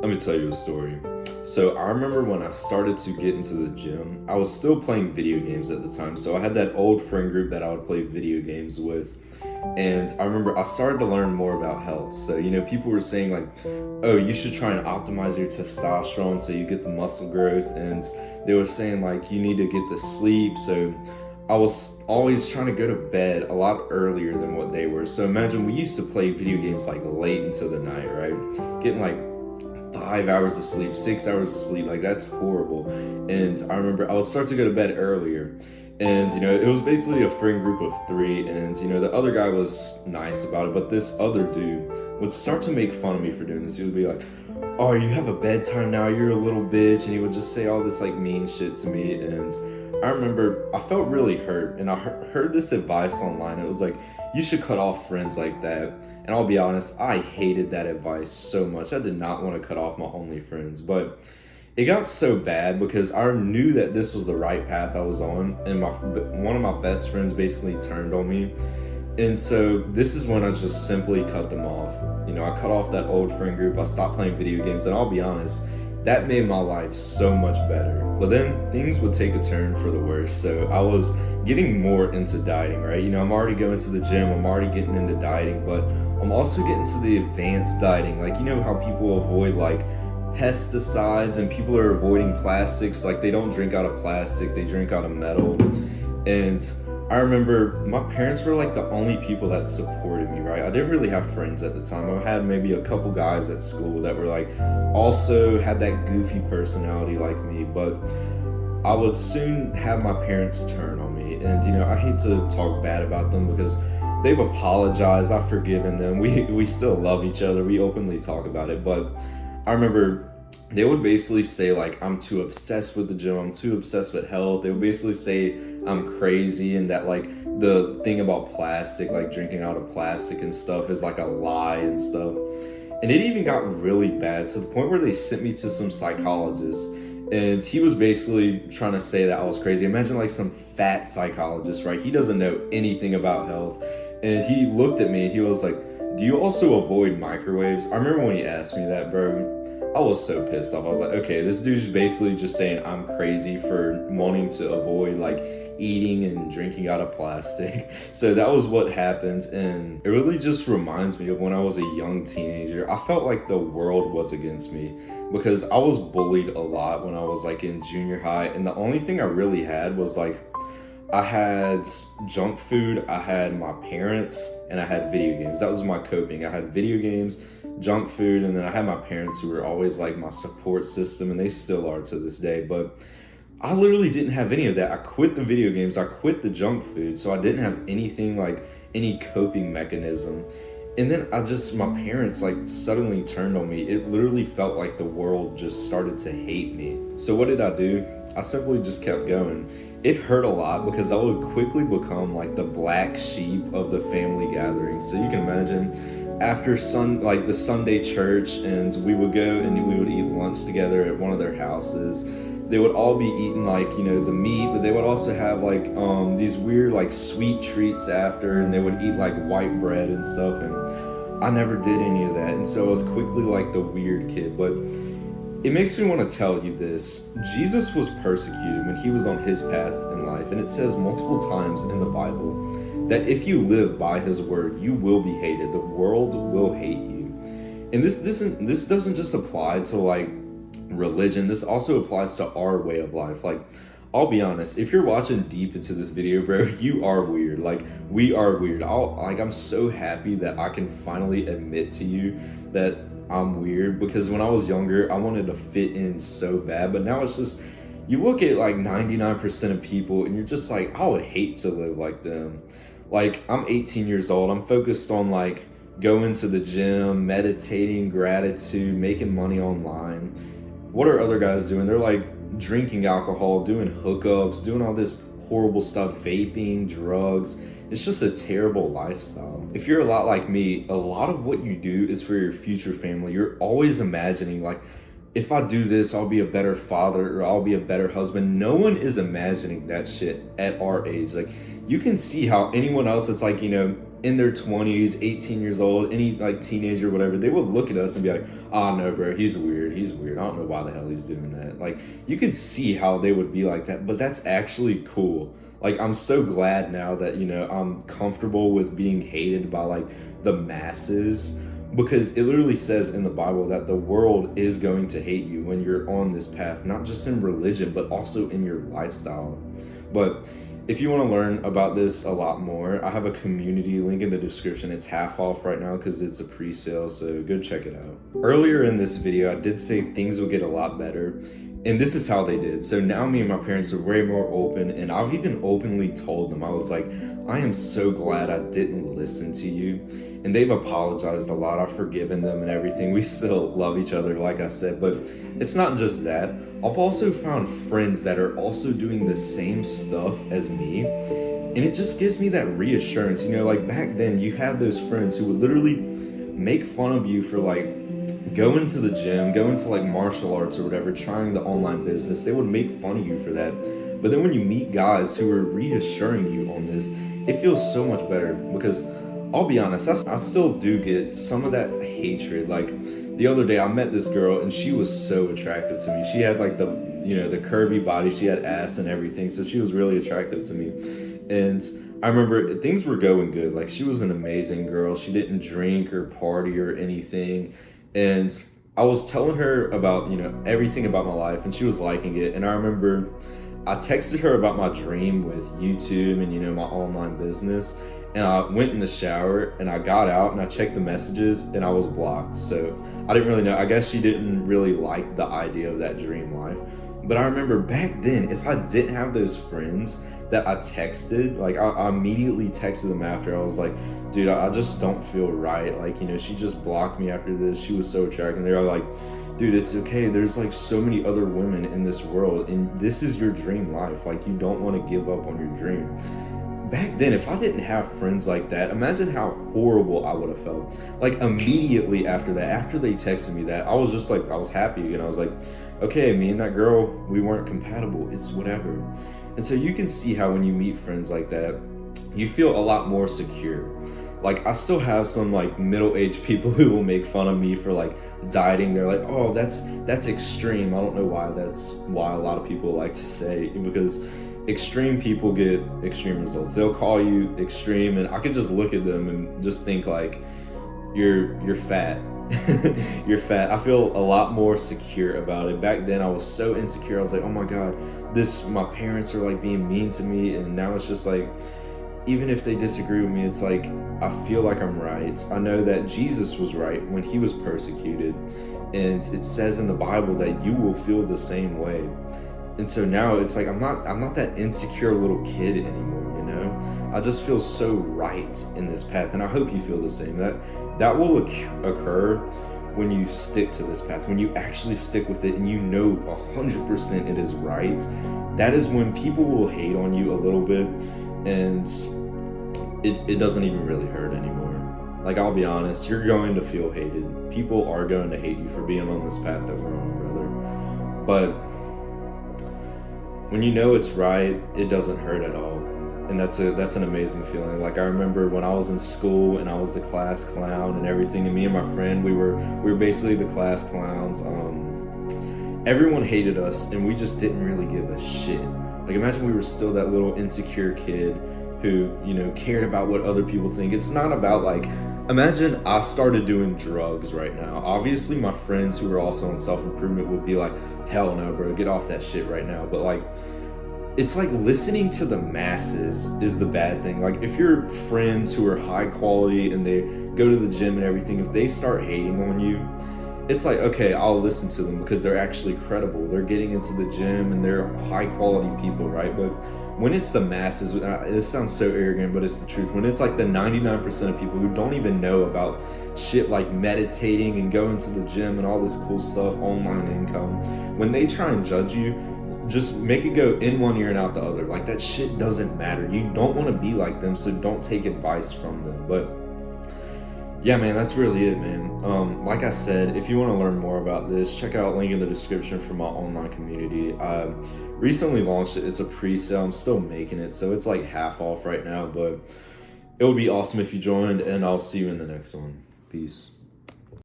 Let me tell you a story. So I remember when I started to get into the gym, I was still playing video games at the time. So I had that old friend group that I would play video games with. And I remember I started to learn more about health. So, people were saying like, oh, you should try and optimize your testosterone so you get the muscle growth. And they were saying like, you need to get the sleep. So I was always trying to go to bed a lot earlier than what they were. So imagine we used to play video games like late into the night, right? Getting like 5 hours of sleep, 6 hours of sleep, like that's horrible. And I remember I would start to go to bed earlier. And, it was basically a friend group of three. And, the other guy was nice about it. But this other dude would start to make fun of me for doing this. He would be like, oh, you have a bedtime now, you're a little bitch. And he would just say all this like mean shit to me. And I remember I felt really hurt. And I heard this advice online. It was like, you should cut off friends like that. And I'll be honest, I hated that advice so much. I did not want to cut off my only friends. But it got so bad because I knew that this was the right path I was on, and one of my best friends basically turned on me. And so this is when I just simply cut them off. I cut off that old friend group. I stopped playing video games, and I'll be honest, that made my life so much better. But then things would take a turn for the worse. So I was getting more into dieting, right? I'm already going to the gym. I'm already getting into dieting, but I'm also getting to the advanced dieting. Like, how people avoid like pesticides, and people are avoiding plastics. Like, they don't drink out of plastic, they drink out of metal. And I remember my parents were like the only people that supported me, right? I didn't really have friends at the time. I had maybe a couple guys at school that were like also had that goofy personality like me, but I would soon have my parents turn on me. And I hate to talk bad about them because they've apologized, I've forgiven them, we still love each other, we openly talk about it. But I remember they would basically say like, I'm too obsessed with the gym, I'm too obsessed with health. They would basically say I'm crazy, and that like the thing about plastic, like drinking out of plastic and stuff, is like a lie and stuff. And it even got really bad to the point where they sent me to some psychologist, and he was basically trying to say that I was crazy. Imagine like some fat psychologist, right? He doesn't know anything about health. And he looked at me and he was like, do you also avoid microwaves? I remember when he asked me that, bro, I was so pissed off. I was like, okay, this dude's basically just saying I'm crazy for wanting to avoid like eating and drinking out of plastic. So that was what happened. And it really just reminds me of when I was a young teenager. I felt like the world was against me because I was bullied a lot when I was like in junior high. And the only thing I really had was like, I had junk food, I had my parents, and I had video games. That was my coping. I had video games, junk food, and then I had my parents who were always like my support system, and they still are to this day. But I literally didn't have any of that. I quit the video games, I quit the junk food, so I didn't have anything like any coping mechanism. And then my parents like suddenly turned on me. It literally felt like the world just started to hate me. So what did I do? I simply just kept going. It hurt a lot because I would quickly become like the black sheep of the family gathering. So you can imagine after the Sunday church, and we would go and we would eat lunch together at one of their houses. They would all be eating like, the meat, but they would also have like these weird like sweet treats after, and they would eat like white bread and stuff. And I never did any of that. And so I was quickly like the weird kid. But it makes me want to tell you this. Jesus was persecuted when he was on his path in life. And it says multiple times in the Bible that if you live by his word, you will be hated. The world will hate you. And this doesn't just apply to like religion. This also applies to our way of life. Like, I'll be honest, if you're watching deep into this video, bro, you are weird. Like, we are weird. I'm so happy that I can finally admit to you that I'm weird, because when I was younger, I wanted to fit in so bad. But now it's just, you look at like 99% of people and you're just like, I would hate to live like them. Like, I'm 18 years old. I'm focused on like going to the gym, meditating, gratitude, making money online. What are other guys doing? They're like drinking alcohol, doing hookups, doing all this horrible stuff, vaping, drugs. It's just a terrible lifestyle. If you're a lot like me, a lot of what you do is for your future family. You're always imagining like, if I do this, I'll be a better father or I'll be a better husband. No one is imagining that shit at our age. Like, you can see how anyone else that's like, in their 20s, 18 years old, any like teenager, whatever, they would look at us and be like, "Oh no, bro, he's weird. He's weird. I don't know why the hell he's doing that." Like, you could see how they would be like that, but that's actually cool. Like, I'm so glad now that, I'm comfortable with being hated by like the masses, because it literally says in the Bible that the world is going to hate you when you're on this path, not just in religion, but also in your lifestyle. But if you want to learn about this a lot more, I have a community link in the description. It's half off right now because it's a pre-sale, so go check it out. Earlier in this video, I did say things will get a lot better, and this is how they did. So now me and my parents are way more open, and I've even openly told them, I was like, I am so glad I didn't listen to you. And they've apologized a lot. I've forgiven them and everything. We still love each other, like I said, but it's not just that. I've also found friends that are also doing the same stuff as me, and it just gives me that reassurance. Like back then, you had those friends who would literally make fun of you for like going to the gym, going to like martial arts or whatever, trying the online business. They would make fun of you for that. But then when you meet guys who are reassuring you on this, it feels so much better, because I'll be honest, I still do get some of that hatred. Like the other day, I met this girl and she was so attractive to me. She had like the curvy body, she had ass and everything, so she was really attractive to me. And I remember things were going good. Like, she was an amazing girl. She didn't drink or party or anything. And I was telling her about, everything about my life, and she was liking it. And I remember I texted her about my dream with YouTube and, my online business. And I went in the shower and I got out and I checked the messages and I was blocked. So I didn't really know. I guess she didn't really like the idea of that dream life. But I remember back then, if I didn't have those friends that I texted, like I immediately texted them after. I was like, dude, I just don't feel right. Like, she just blocked me after this. She was so attractive. And they were like, dude, it's okay. There's like so many other women in this world, and this is your dream life. Like, you don't want to give up on your dream. Back then, if I didn't have friends like that, imagine how horrible I would have felt. Like, immediately after that, after they texted me that, I was just like, I was happy again. I was like, okay, me and that girl, we weren't compatible. It's whatever. And so you can see how when you meet friends like that, you feel a lot more secure. Like, I still have some like middle-aged people who will make fun of me for like dieting. They're like, oh, that's extreme. I don't know why that's why a lot of people like to say, because extreme people get extreme results. They'll call you extreme, and I could just look at them and just think like, you're fat. You're fat. I feel a lot more secure about it. Back then I was so insecure. I was like, oh my god, my parents are like being mean to me. And now it's just like, even if they disagree with me, it's like, I feel like I'm right. I know that Jesus was right when he was persecuted, and it says in the Bible that you will feel the same way. And so now it's like, I'm not that insecure little kid anymore. I just feel so right in this path, and I hope you feel the same. That will occur when you stick to this path, when you actually stick with it, and 100% it is right. That is when people will hate on you a little bit, and it doesn't even really hurt anymore. Like, I'll be honest, you're going to feel hated. People are going to hate you for being on this path that we're on, brother. But when you know it's right, it doesn't hurt at all. And that's an amazing feeling. Like, I remember when I was in school and I was the class clown and everything, and me and my friend, we were basically the class clowns. Everyone hated us, and we just didn't really give a shit. Like, imagine we were still that little insecure kid who, cared about what other people think. It's not about like, imagine I started doing drugs right now. Obviously, my friends who are also on self-improvement would be like, hell no, bro, get off that shit right now. But like, it's like listening to the masses is the bad thing. Like, if your friends who are high quality and they go to the gym and everything, if they start hating on you, it's like, okay, I'll listen to them because they're actually credible. They're getting into the gym and they're high quality people, right? But when it's the masses, this sounds so arrogant, but it's the truth. When it's like the 99% of people who don't even know about shit like meditating and going to the gym and all this cool stuff, online income, when they try and judge you, just make it go in one ear and out the other. Like, that shit doesn't matter. You don't want to be like them, so don't take advice from them. But yeah, man, that's really it, man. Like I said, if you want to learn more about this, check out link in the description for my online community. I recently launched it. It's a pre-sale. I'm still making it, so it's like half off right now, but It would be awesome if you joined, and I'll see you in the next one. Peace.